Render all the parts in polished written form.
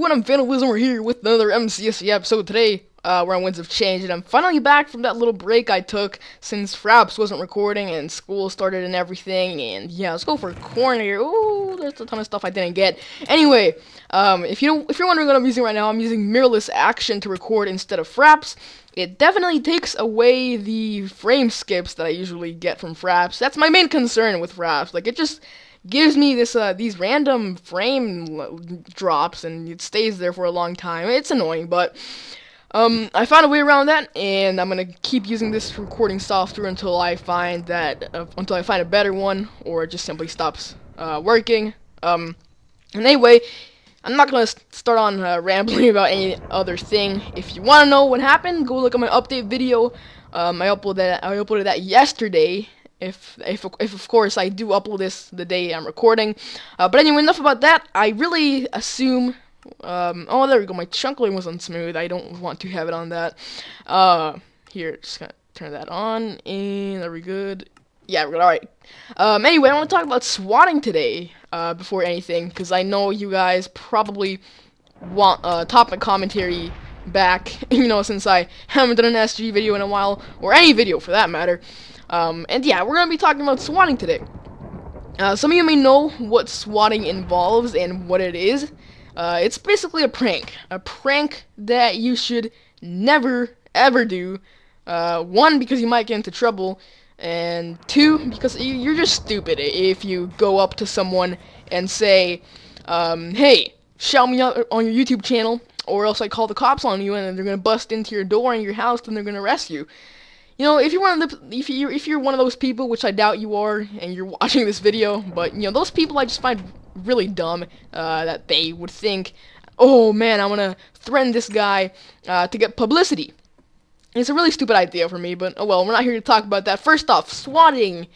everyone, I'm FanofWheels and we're here with another MCSG episode today. We're on Winds of Change, and I'm finally back from that little break I took since Fraps wasn't recording and school started and everything. And yeah, let's go for a corner here. Ooh, there's a ton of stuff I didn't get. Anyway, if you're wondering what I'm using right now, I'm using mirrorless action to record instead of Fraps. It definitely takes away the frame skips that I usually get from Fraps. That's my main concern with Fraps. Like, it just gives me this these random frame drops, and it stays there for a long time. It's annoying, but I found a way around that, and I'm gonna keep using this recording software until I find a better one, or it just simply stops working. And anyway, I'm not gonna start on rambling about any other thing. If you want to know what happened, go look at my update video. I uploaded that yesterday. If of course I do upload this the day I'm recording. But anyway, enough about that. I really assume. Oh, there we go. My chunkling was on smooth. I don't want to have it on that. Here, just gonna turn that on, and are we good? Yeah, we're good. All right. Anyway, I want to talk about swatting today. Before anything, because I know you guys probably want topic commentary back. You know, since I haven't done an SG video in a while, or any video for that matter. And yeah, we're gonna be talking about swatting today. Some of you may know what swatting involves and what it is. It's basically a prank that you should never ever do. One, because you might get into trouble, and two, because you're just stupid if you go up to someone and say, hey, shout me out on your YouTube channel, or else I call the cops on you, and they're gonna bust into your door in your house, and they're gonna arrest you. You know, if you're one of those people, which I doubt you are, and you're watching this video, but you know, those people I just find really dumb, that they would think, oh man, I'm gonna threaten this guy to get publicity. It's a really stupid idea for me, but oh well, we're not here to talk about that. First off, swatting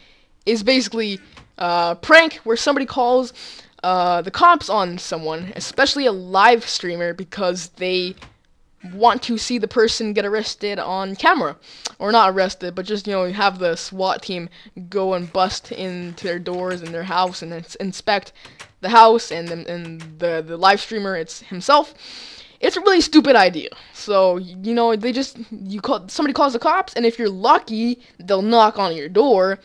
is basically a prank where somebody calls the cops on someone, especially a live streamer, because they want to see the person get arrested on camera. Or not arrested, but just, you know, have the SWAT team go and bust into their doors in their house and inspect the house and the live streamer himself. It's a really stupid idea. So, you know, somebody calls the cops, and if you're lucky, they'll knock on your door.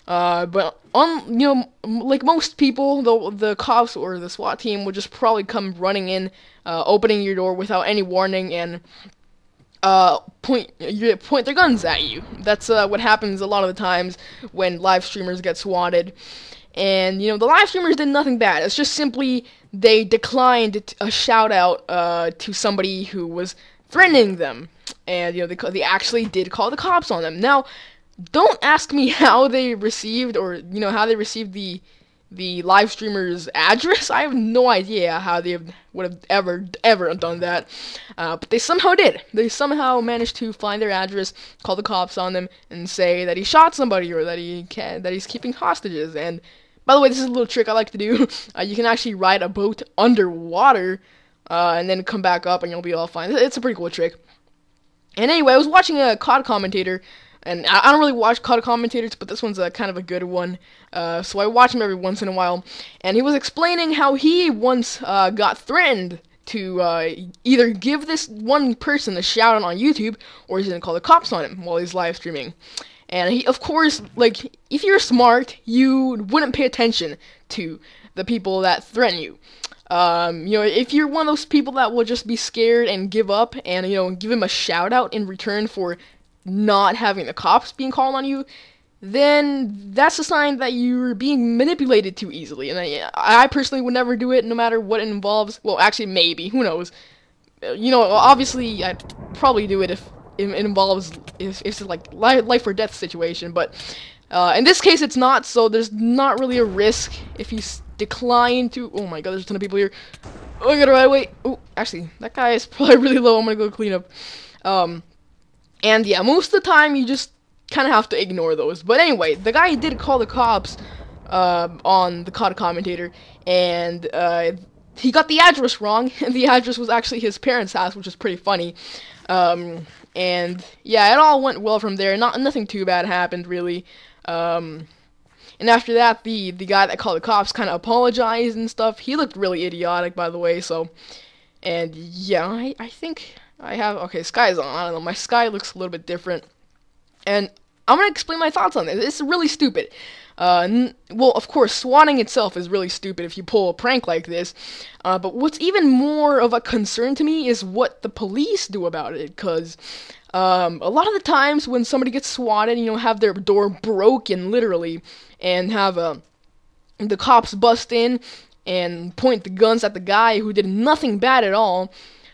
But you know, like most people, the cops or the SWAT team would just probably come running in, opening your door without any warning, and point their guns at you. That's what happens a lot of the times when live streamers get swatted. And you know, the live streamers did nothing bad. It's just simply they declined a shout out to somebody who was threatening them, and you know, they actually did call the cops on them. Now, don't ask me how they received, or you know, how they received the live streamer's address. I have no idea how they would have ever done that, but they somehow did. They somehow managed to find their address, call the cops on them, and say that he shot somebody, or that he's keeping hostages. And by the way, this is a little trick I like to do. You can actually ride a boat underwater, and then come back up, and you'll be all fine. It's a pretty cool trick. And anyway, I was watching a COD commentator. And I don't really watch COD commentators, but this one's kind of a good one. So I watch him every once in a while. And he was explaining how he once got threatened to either give this one person a shout out on YouTube, or he's going to call the cops on him while he's live streaming. And he, of course, like, if you're smart, you wouldn't pay attention to the people that threaten you. You know, if you're one of those people that will just be scared and give up, and, you know, give him a shout out in return for not having the cops being called on you, then that's a sign that you're being manipulated too easily. And I personally would never do it, no matter what it involves. Well, actually, maybe. Who knows? You know, obviously, I'd probably do it if it involves, if it's like life or death situation. But in this case, it's not. So there's not really a risk if you decline to. Oh my God, there's a ton of people here. Oh, I gotta ride away. Oh, actually, that guy is probably really low. I'm gonna go clean up. And yeah, most of the time you just kind of have to ignore those. But anyway, the guy did call the cops on the COD commentator, and he got the address wrong, and the address was actually his parents' house, which is pretty funny. And yeah, it all went well from there. Nothing too bad happened, really. And after that, the guy that called the cops kind of apologized and stuff. He looked really idiotic, by the way, so And yeah, I think I have, okay, sky's on, I don't know, my sky looks a little bit different. And I'm gonna explain my thoughts on this. It's really stupid. Well, of course, swatting itself is really stupid if you pull a prank like this. But what's even more of a concern to me is what the police do about it. Because a lot of the times when somebody gets swatted, have their door broken, literally, and have the cops bust in and point the guns at the guy who did nothing bad at all.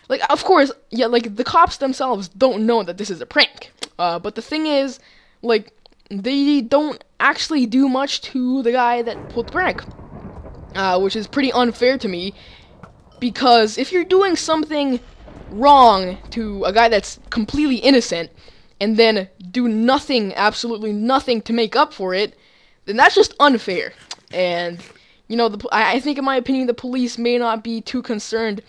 Like, of course, yeah, like, the cops themselves don't know that this is a prank. But the thing is, like, they don't actually do much to the guy that pulled the prank. Which is pretty unfair to me, because if you're doing something wrong to a guy that's completely innocent, and then do nothing, absolutely nothing to make up for it, then that's just unfair. And, I think, in my opinion, the police may not be too concerned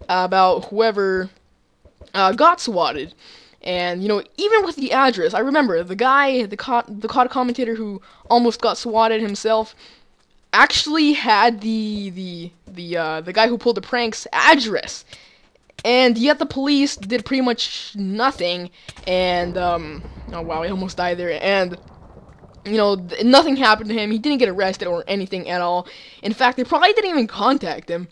about whoever got swatted. And, even with the address, I remember the guy, the COD commentator who almost got swatted himself, actually had the guy who pulled the prank's address. And yet the police did pretty much nothing. And, oh wow, he almost died there. And, nothing happened to him. He didn't get arrested or anything at all. In fact, they probably didn't even contact him.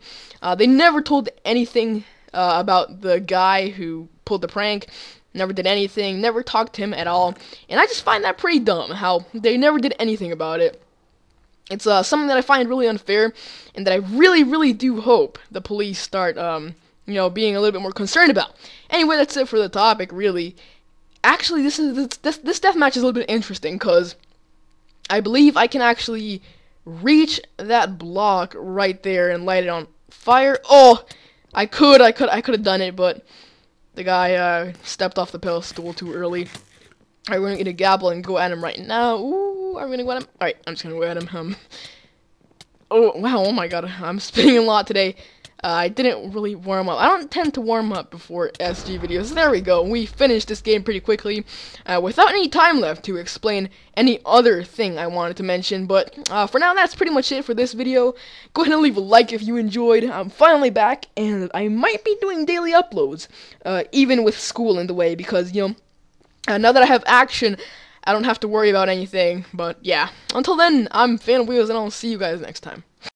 They never told anything about the guy who pulled the prank. Never did anything, never talked to him at all. And I just find that pretty dumb, how they never did anything about it. It's something that I find really unfair, and that I really, really do hope the police start, being a little bit more concerned about. Anyway, that's it for the topic, really. Actually, this deathmatch is a little bit interesting, because I believe I can actually reach that block right there and light it on fire. Oh, I could have done it, but the guy stepped off the pedestal too early. Alright, we're gonna get a gabble and go at him right now. Ooh, are we gonna go at him? Alright, I'm just gonna go at him. Oh, wow, oh my god, I'm spinning a lot today. I didn't really warm up. I don't tend to warm up before SG videos. There we go. We finished this game pretty quickly, without any time left to explain any other thing I wanted to mention. But for now, that's pretty much it for this video. Go ahead and leave a like if you enjoyed. I'm finally back, and I might be doing daily uploads, even with school in the way, because, now that I have action, I don't have to worry about anything. But yeah, until then, I'm FanofWheels, and I'll see you guys next time.